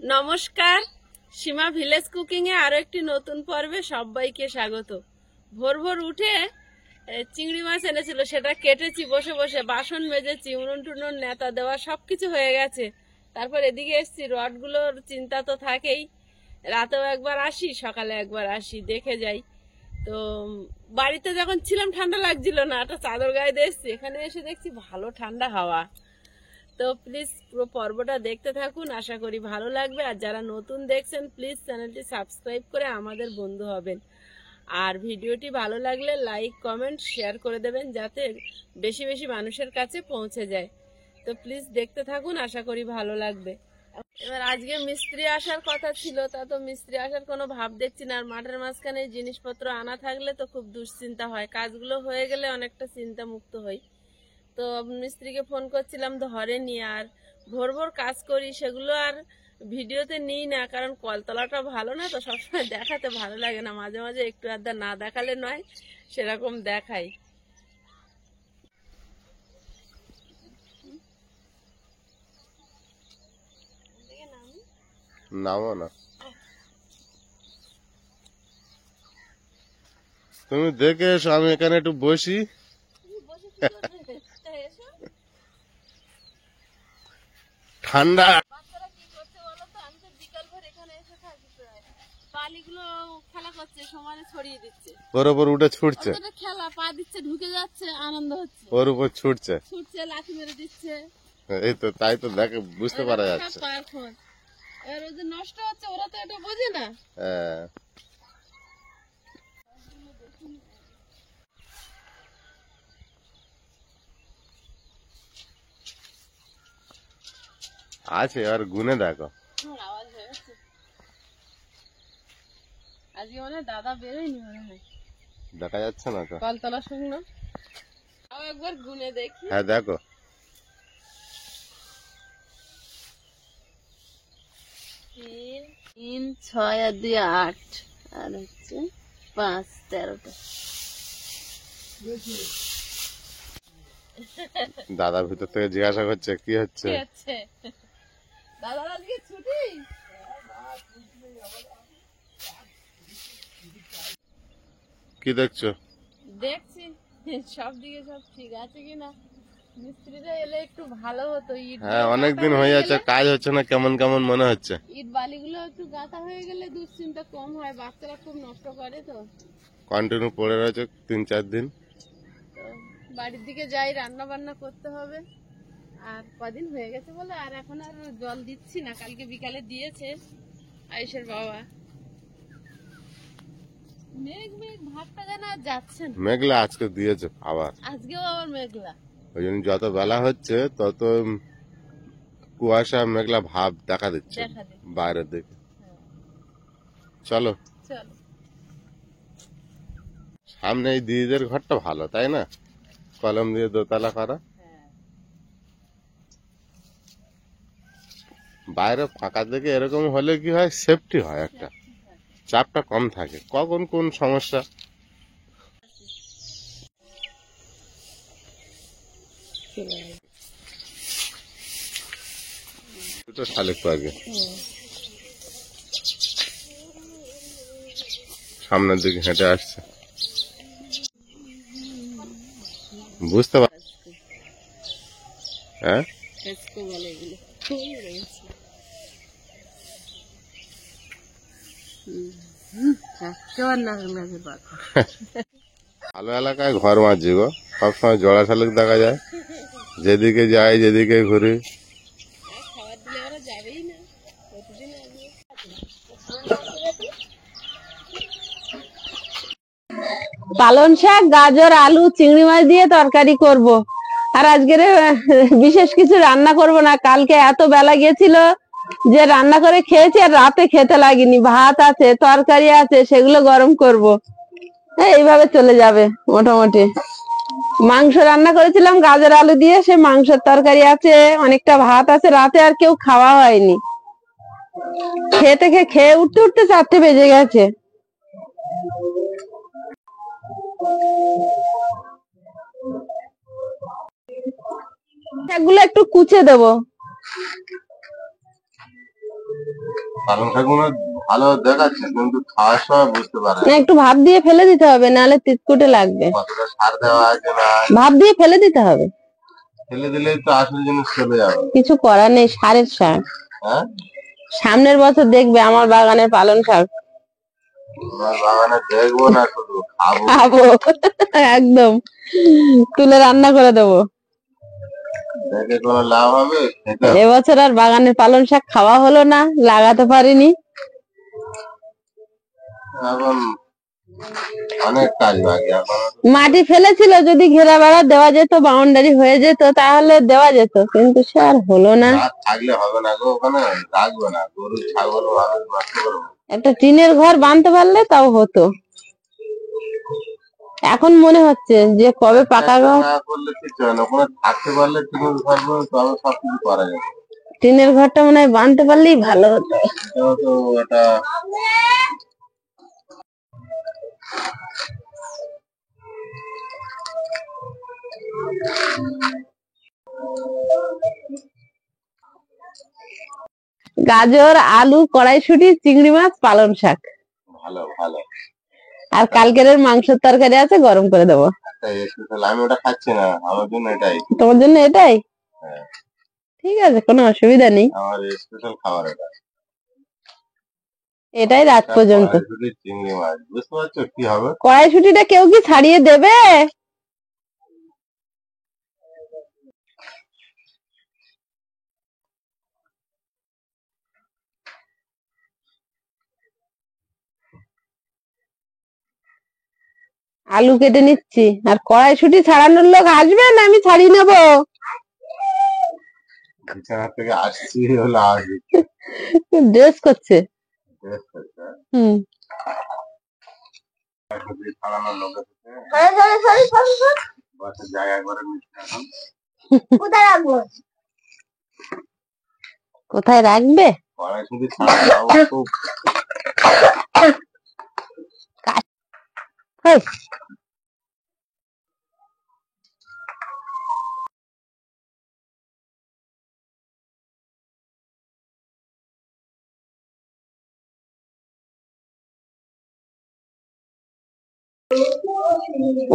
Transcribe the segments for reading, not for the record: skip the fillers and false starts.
নমস্কার, সীমা village cooking এ আরো একটি নতুন পর্বে সবাইকে স্বাগত। ভোর ভোর উঠে চিংড়ি মাছ এনেছিল, সেটা কেটেছি বসে বসে, বাসন মেজেছি, উনুন টুনুন নেতা দেওয়া সবকিছু হয়ে গেছে। তারপর এদিকে এসছি, রডগুলোর চিন্তা তো থাকেই। রাতেও একবার আসি, সকালে একবার আসি, দেখে যাই। তো বাড়িতে যখন ছিলাম ঠান্ডা লাগছিল না, একটা চাদর গায়ে দিয়ে এসছি, এখানে এসে দেখছি ভালো ঠান্ডা হাওয়া। তো প্লিজ পুরো পর্বটা দেখতে থাকুন, আশা করি ভালো লাগবে। আর যারা নতুন দেখছেন প্লিজ চ্যানেলটি সাবস্ক্রাইব করে আমাদের বন্ধু হবেন। আর ভিডিওটি ভালো লাগলে লাইক কমেন্ট শেয়ার করে দেবেন, যাতে বেশি বেশি মানুষের কাছে পৌঁছে যায়। তো প্লিজ দেখতে থাকুন, আশা করি ভালো লাগবে। এবার আজকে মিস্ত্রি আসার কথা ছিল, তা তো মিস্ত্রি আসার কোনো ভাব দেখছি না। আর মাঠের মাঝখানে জিনিসপত্র আনা থাকলে তো খুব দুশ্চিন্তা হয়, কাজগুলো হয়ে গেলে অনেকটা চিন্তা মুক্ত হই। তো মিস্ত্রিকে ফোন করছিলাম, ধরেনি। আর ভোর ভোর কাজ করি, সেগুলো আর ভিডিওতে নিই না, কারণ কলতলাটা ভালো না তো, সবসময় দেখাতে ভালো লাগে না। মাঝে মাঝে একটু আধা না দেখালে নয়, সেরকম দেখাই। নামো না, তুমি দেখে এসো, আমি এখানে একটু বসি। ঠান্ডা বাচ্চারা কি করছে বলো তো? আমি তো বিকাল ভোর এখানে এসে থাকি, প্রায় বালিগুলো খেলা করছে, সমানে ছড়িয়ে দিচ্ছে। ওর উপর উঠে ছুটছে, খেলা পা দিচ্ছে, ঢুকে যাচ্ছে, আনন্দ হচ্ছে। ওর উপর ছুটছে, লাঠি মেরে দিচ্ছে। এই তো, তাই তো দেখে বুঝতে পারা যাচ্ছে। এবার ওই যে নষ্ট হচ্ছে, ওরা তো এটা বোঝে না। হ্যাঁ, আছে, আর গুনে দেখো। আওয়াজ হয়েছে আজকে, মানে দাদা বেরোয়নি মনে হয়, দেখা যাচ্ছে না তো, কলতলা শুকনো। তাও একবার গুনে দেখি। হ্যাঁ দেখো, 3, 3, 6 আর 2 8, আর হচ্ছে 5, 13টা। দাদা ভিতর থেকে জিজ্ঞাসা করছে কি হচ্ছে। দাদা আজকে ছুটি? কি দেখছো? দেখছি সব দিকে সব ঠিক আছে কিনা। মিস্ত্রিরা এলে একটু ভালো হতো। হ্যাঁ, অনেকদিন হয়ে যাচ্ছে, কাজ হচ্ছে না, কেমন কেমন মনে হচ্ছে। ইট বালিগুলো একটু গাঁথা হয়ে গেলে দুশ্চিন্তা কম হয়। বাচ্চারা খুব নষ্ট করে তো, কন্টিনিউ পড়ে রয়েছে 3-4 দিন। বাড়ির দিকে যাই, রান্না বান্না করতে হবে। আর কদিন হয়ে গেছে বলে আর এখন আর জল দিচ্ছি না। কালকে বিকালে দিয়েছে আয়ুষের বাবা। মেঘ মেঘ ভাবটা যেন আর যাচ্ছে না। মেঘলা আজকে দিয়েছে আবার, আজকেও আবার মেঘলা। ওই জন্য যত বেলা হচ্ছে তত কুয়াশা মেঘলা ভাব দেখা দিচ্ছে বাইরের দিকে। চলো, সামনে এই দিদিদের ঘরটা ভালো, তাই না? কলম দিয়ে দোতলা করা, বাইরে ফাঁকা দিকে এরকম হলে কি হয়, সেফটি হয়, একটা চাপটা কম থাকে, কখন কোন সমস্যা। দুটো শালিক পাখি সামনের দিকে হেঁটে আসছে, বুঝতে পার? হ্যাঁ, ভালো এলাকায় ঘর মাঝি গো, সবসময় জোড়া শালিক দেখা যায়, যেদিকে যাই যেদিকে ঘুরি। পালং শাক, গাজর, আলু, চিংড়ি মাছ দিয়ে তরকারি করব। আর আজকের বিশেষ কিছু রান্না করব না। কালকে এত বেলা গেছিল যে রান্না করে খেয়েছি, আর রাতে খেতে লাগেনি। ভাত আছে, তরকারি আছে, সেগুলো গরম করব। এইভাবে চলে যাবে মোটামুটি। মাংস রান্না করেছিলাম গাজর আলু দিয়ে, সে মাংসের তরকারি আছে, অনেকটা ভাত আছে। রাতে আর কেউ খাওয়া হয়নি, খেয়ে উঠতে উঠতে 4টে বেজে গেছে। এগুলো একটু কুচে দেবো। পালং শাকগুলো ভালো দেখাচ্ছে কিন্তু খাওয়ার সময় বুঝতে পারে না, একটু ভাপ দিয়ে ফেলে দিতে হবে, নাহলে তিতকুটে লাগবে। কতটা সার দেওয়া আছে না ভাপ দিয়ে ফেলে দিতে হবে, ফেলে দিলেই তো আসল জিনিস চলে যাবে। কিছু করার নেই, সারের সার। হ্যাঁ, সামনের বছর দেখবে আমার বাগানের পালং শাক। তোমার বাগানে দেখবো না, শুধু খাবো। খাবো একদম, তুলে রান্না করে দেবো। দেখে কোনো লাভ হবে? এবছর আর বাগানের পালং শাক খাওয়া হলো না, লাগাতে পারিনি। এখন অনেক কাজ বাকি এখন। মাটি ফেলেছিল, যদি ঘেরা বেড়া দেওয়া যেত, বাউন্ডারি হয়ে যেত, তাহলে দেওয়া যেত, কিন্তু সে আর হলো না। গাছ থাকলে হবে না গো, ওখানে রাখবে না, গরু ছাগল মানুষ নষ্ট করবে। একটা টিনের ঘর বাঁধতে পারলে তাও হতো। এখন মনে হচ্ছে যে কবে পাকা ঘর, না করলে কিছু হয় না, ওখানে থাকতে পারলে টিনের ঘর তবে সবকিছু করা যাবে। টিনের ঘরটা মনে হয় বাঁধতে পারলেই ভালো হতো। এটাও তো এটা গাজর, আলু, কড়াইশুঁটি, চিংড়ি মাছ, পালং শাক, ভালো ভালো। আর কালকের মাংসের তরকারি আছে, গরম করে দেবো। আমি ওটা খাচ্ছি না, আমার জন্য এটাই। তোমার জন্য এটাই? হ্যাঁ, ঠিক আছে, কোনো অসুবিধা নেই, আমার স্পেশাল খাবার এটা। এটাই রাত পর্যন্ত। চিংড়ি মাছ, বুঝতে পারছো কি হবে? কড়াইশুঁটিটা কেউ কি ছাড়িয়ে দেবে? আলু কেটে নিচ্ছি, আর কড়াইশুঁটি ছাড়ানোর লোক আসবে না আমি ছাড়িয়ে নেবো? বিছানা থেকে আসছি হলো আগে ড্রেস করছে। dress করতে, হ্যাঁ? হুম, যদি ছাড়ানোর লোক এসেছে, বাসের জায়গা করে নিচ্ছে এখন। কোথায় রাখবো? কোথায় রাখবে? কড়াইশুঁটি ছাড়ানো খুব হেই,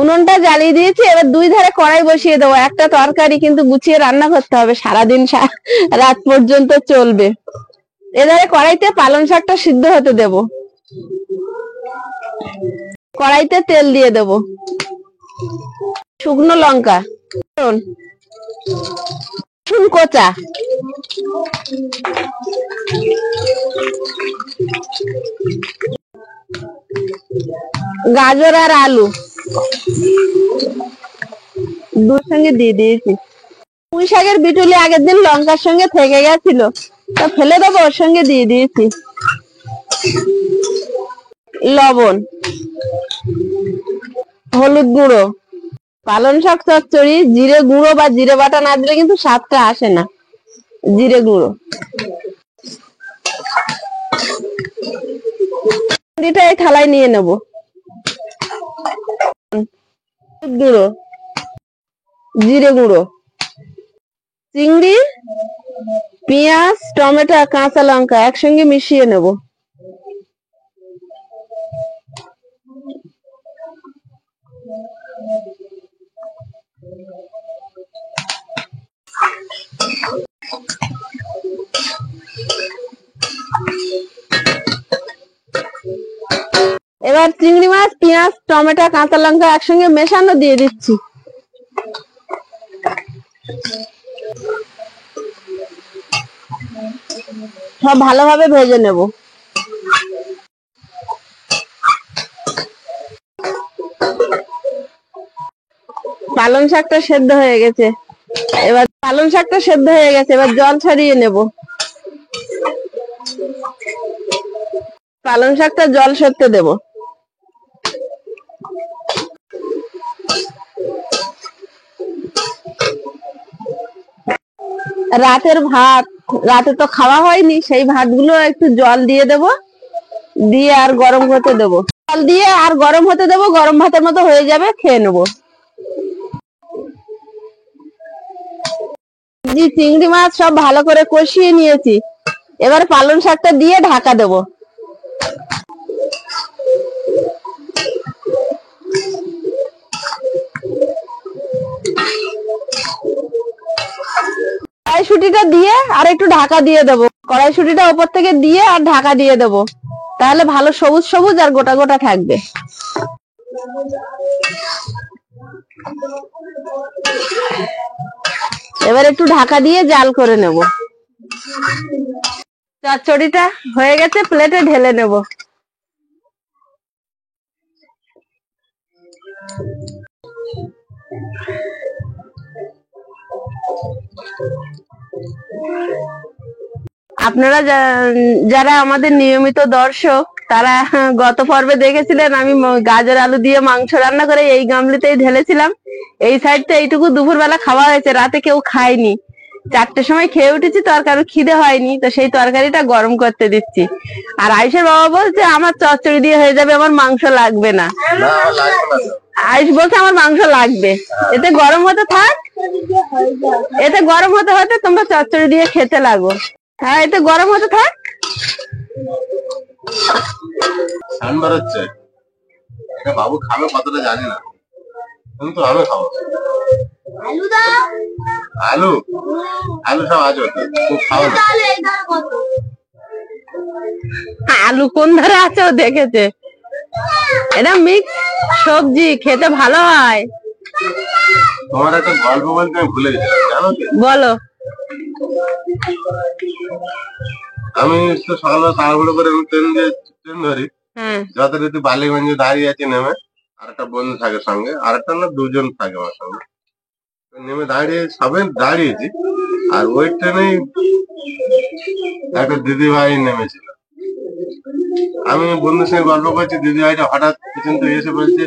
উনুনটা জ্বালিয়ে দিয়েছি, এবার দুই ধারে কড়াই বসিয়ে দেবো। একটা তরকারি কিন্তু গুছিয়ে রান্না করতে হবে, সারাদিন রাত পর্যন্ত চলবে। এধারে কড়াইতে পালং শাকটা সিদ্ধ হতে দেব। কড়াইতে তেল দিয়ে দেব, শুকনো লঙ্কা, রসুন কোচা, গাজর আর আলু দুর সঙ্গে দিয়ে দিয়েছি। পুঁই শাকের বিটুলি আগের দিন লঙ্কার সঙ্গে থেকে গেছিল, তা ফেলে দেবো, ওর সঙ্গে দিয়ে দিয়েছি। লবণ, হলুদ গুঁড়ো। পালং শাক চচ্চড়ি জিরে গুঁড়ো বা জিরে বাটা না দিলে কিন্তু স্বাদটা আসে না। জিরে গুঁড়ো, চিংড়িটা এই থালায় নিয়ে নেব। গুঁড়ো, জিরে গুঁড়ো, চিংড়ি, পেঁয়াজ, টমেটো, কাঁচা লঙ্কা একসঙ্গে মিশিয়ে নেব। এবার চিংড়ি মাছ, পেঁয়াজ, টমেটো, কাঁচা লঙ্কা একসঙ্গে মেশানো দিয়ে দিচ্ছি। সব ভালোভাবে ভেজে নেব। পালং শাকটা সেদ্ধ হয়ে গেছে, এবার পালং শাকটা সেদ্ধ হয়ে গেছে, এবার জল ছাড়িয়ে নেব। পালং শাকটা জল সরতে দেব। রাতের ভাত, রাতে তো খাওয়া হয়নি, সেই ভাতগুলো একটু জল দিয়ে দেব, দিয়ে আর গরম হতে দেবো। জল দিয়ে আর গরম হতে দেবো, গরম ভাতের মতো হয়ে যাবে, খেয়ে নেবো। চিংড়ি মাছ সব ভালো করে কষিয়ে নিয়েছি, এবার পালং শাকটা দিয়ে ঢাকা দেবো। কড়াইশুঁটিটা দিয়ে আর একটু ঢাকা দিয়ে দেবো। কড়াইশুঁটিটা ওপর থেকে দিয়ে আর ঢাকা দিয়ে দেবো, তাহলে ভালো সবুজ সবুজ আর গোটা গোটা থাকবে। এবার একটু ঢাকা দিয়ে জাল করে নেব। চচ্চড়িটা হয়ে গেছে, প্লেটে ঢেলে নেব। আপনারা যারা আমাদের নিয়মিত দর্শক, তারা গত পর্বে দেখেছিলেন আমি গাজর আলু দিয়ে মাংস রান্না করে এই গামলিতেই ঢেলেছিলাম। এই সাইডটা এইটুকু দুপুরবেলা খাওয়া হয়েছে, রাতে কেউ খায়নি। 4টের সময় খেয়ে উঠেছি, তো আর কারো খিদে হয়নি, তো সেই তরকারিটা গরম করতে দিচ্ছি। আর আয়ুষের বাবা বলছে আমার চচ্চড়ি দিয়ে হয়ে যাবে, আমার মাংস লাগবে না। আয়ুষ বলছে আমার মাংস লাগবে, এতে গরম হতে থাক, এতে গরম হতে হতে তোমরা চচ্চড়ি দিয়ে খেতে লাগো। হ্যাঁ, এতে গরম হতে থাক। বাবু খাবে কতটা জানি না, কিন্তু আমি খাবো। আলু আলু সব আছে, খুব খাওয়া। আলু কোন ধারে আছে ও দেখেছে। এটা মিক্স সবজি, খেতে ভালো হয়। তোমার একটা গল্প বলতে আমি ভুলে গেছিলাম, জানো কি? বলো। আমি তো সকালবেলা তাড়াহুড়ো করে ট্রেন ধরি। যথারীতি বালিগঞ্জে দাঁড়িয়ে আছি নেমে, আর একটা বন্ধু থাকে সঙ্গে, আর একটা না দুজন থাকে আমার সঙ্গে। নেমে দাঁড়িয়ে সবে দাঁড়িয়েছি, আর ওই ট্রেনে একটা দিদি ভাই নেমেছিল। আমি বন্ধুর সঙ্গে গল্প করছি, দিদি ভাইটা হঠাৎ পিছন থেকে এসে বলছে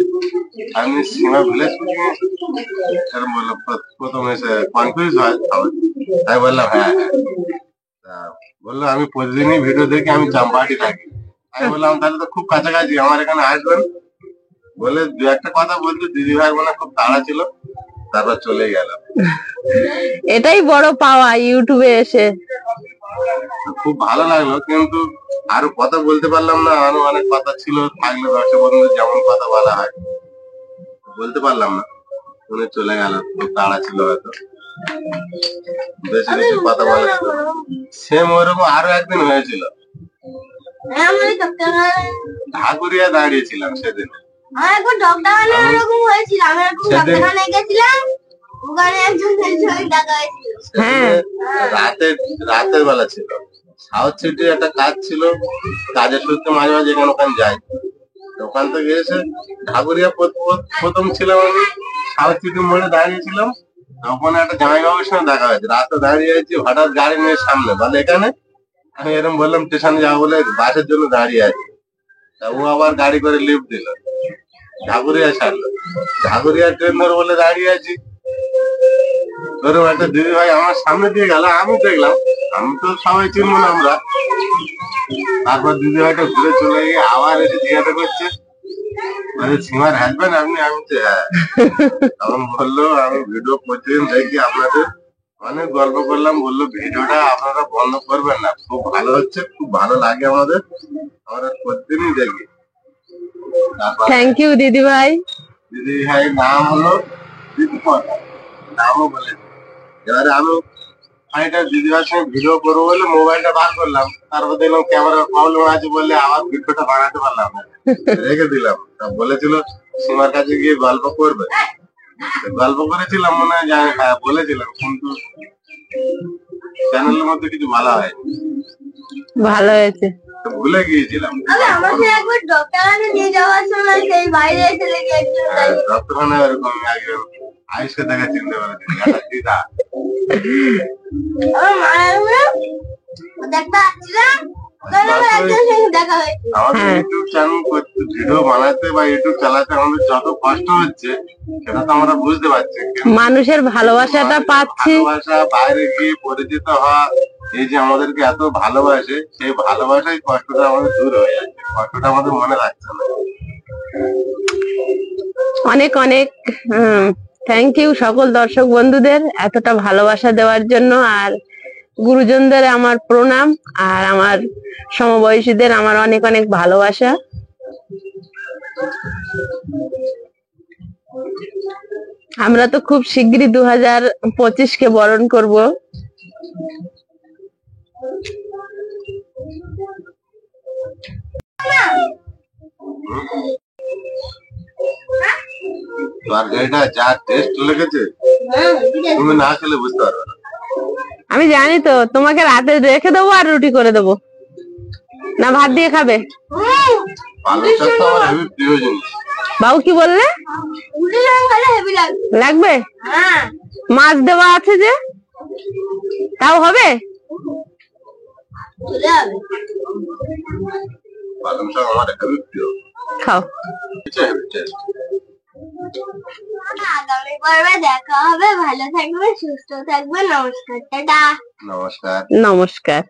আমি সীমা ভিলেজ এরকম বললো। প্রথম এসে কনফিউজ হয়, তাই বললাম হ্যাঁ হ্যাঁ। বললো আমি প্রতিদিনই ভিডিও দেখি, আমি জামপাহাটি থাকি। আমি বললাম তাহলে তো খুব কাছাকাছি, আমার এখানে আসবেন। বলে দু একটা কথা বলতো, দিদি ভাই মনে খুব তাড়া ছিল, তারপর চলে গেল। এটাই বড় পাওয়া ইউটিউবে এসে। খুব ভালো লাগলো, কিন্তু আরো কথা বলতে পারলাম না। আরো অনেক কথা ছিল, থাকলে দর্শক বন্ধু যেমন কথা বলা হয় বলতে পারলাম না, উনি চলে গেল, খুব তাড়া ছিল হয়তো, বেশি বেশি কথা বলা ছিল। সেম ওইরকম আরো একদিন হয়েছিল, ঢাকুরিয়া দাঁড়িয়েছিলাম সেদিন। রাতের বেলা ছিল, সাউথ সিটির একটা কাজ ছিল, কাজের সূত্রে মাঝে মাঝে এখানে ওখানে যাই। ওখান থেকে এসে ঢাকুরিয়া প্রথম ছিলাম আমি, সাউথ সিটির মোড়ে দাঁড়িয়েছিলাম। ওখানে একটা জামাইবাবুর সঙ্গে দেখা হয়েছে, রাস্তা দাঁড়িয়ে আছি, হঠাৎ গাড়ি নিয়ে সামনে বলে এখানে। আমি এরকম বললাম স্টেশনে যাবো বলে, বাসের জন্য দাঁড়িয়ে আছি। তা ও আবার গাড়ি করে লিফট দিল, ঢাকুরিয়া ছাড়লো। ঢাকুরিয়া ট্রেন ধরে বলে দাঁড়িয়ে আছি, ধরো একটা দিদি ভাই আমার সামনে দিয়ে গেল, আমি দেখলাম, আমি তো সবাই চিনবো না আমরা। তারপর দিদি ভাইটা ঘুরে চলে গিয়ে আবার এসে জিজ্ঞাসা করছে সীমার হাজবেন্ড আপনি? আমি হ্যাঁ। তখন বললো আমি ভিডিও প্রতিদিন দেখি আপনাদের, অনেক গল্প করলাম। বললো ভিডিওটা আপনারা বন্ধ করবেন না, খুব ভালো হচ্ছে, খুব ভালো লাগে আমাদের, আমরা প্রতিদিনই দেখি। থ্যাংক ইউ দিদি ভাই। দিদি ভাই নাম হলো দীপক, নামও বলে। এবারে আমি দিদি ভাইয়ের সঙ্গে ভিডিও করবো বলে মোবাইলটা বার করলাম, তারপর দেখলাম ক্যামেরার প্রবলেম আছে বলে আবার ভিডিওটা বানাতে পারলাম না, রেখে দিলাম। বলেছিল সীমার কাছে গিয়ে গল্প করবে, গল্প করেছিলাম মনে হয়, হ্যাঁ বলেছিলাম, কিন্তু চ্যানেলের মধ্যে কিছু বলা হয়নি। ভালো হয়েছে, ভুলে গিয়েছিলাম। ডক্টরখানায় এরকম একজন আয়ুষকে দেখা চিনতে পারেছিল, দিদা। আমাদের ইউটিউব চ্যানেল করতে, ভিডিও বানাতে বা ইউটিউব চালাতে আমাদের যত কষ্ট হচ্ছে সেটা তো আমরা বুঝতে পারছি। মানুষের ভালোবাসাটা পাচ্ছি, ভালোবাসা, বাইরে গিয়ে পরিচিত হওয়া, এই যে আমাদেরকে এত ভালোবাসে, সেই ভালোবাসাই কষ্টটা আমাদের দূর হয়ে যাচ্ছে, কষ্টটা আমাদের মনে রাখছে না। অনেক অনেক থ্যাংক ইউ সকল দর্শক বন্ধুদের এতটা ভালোবাসা দেওয়ার জন্য। আর গুরুজনদের আমার প্রণাম, আর আমার সমবয়সীদের আমার অনেক অনেক ভালোবাসা। আমরা তো খুব শিগগিরই 2025-কে বরণ করব। তরকারিটা যা টেস্ট লেগেছে, তুমি না খেলে বুঝতে পারবে না। আমি জানি তো, তোমাকে রাতে রেখে দেবো আর রুটি করে দেবো, না ভাত দিয়ে খাবে? পালং শাক তো আমার হেবি প্রিয় জিনিস। বাবু কি বললে? লাগবে? মাছ দেওয়া আছে যে, তাও হবে? পালং শাক আমার হেবি প্রিয়। খাও। Heavy test. আগামী পর্বে দেখা হবে। ভালো থাকবে, সুস্থ থাকবে। নমস্কার, টাটা। নমস্কার। নমস্কার।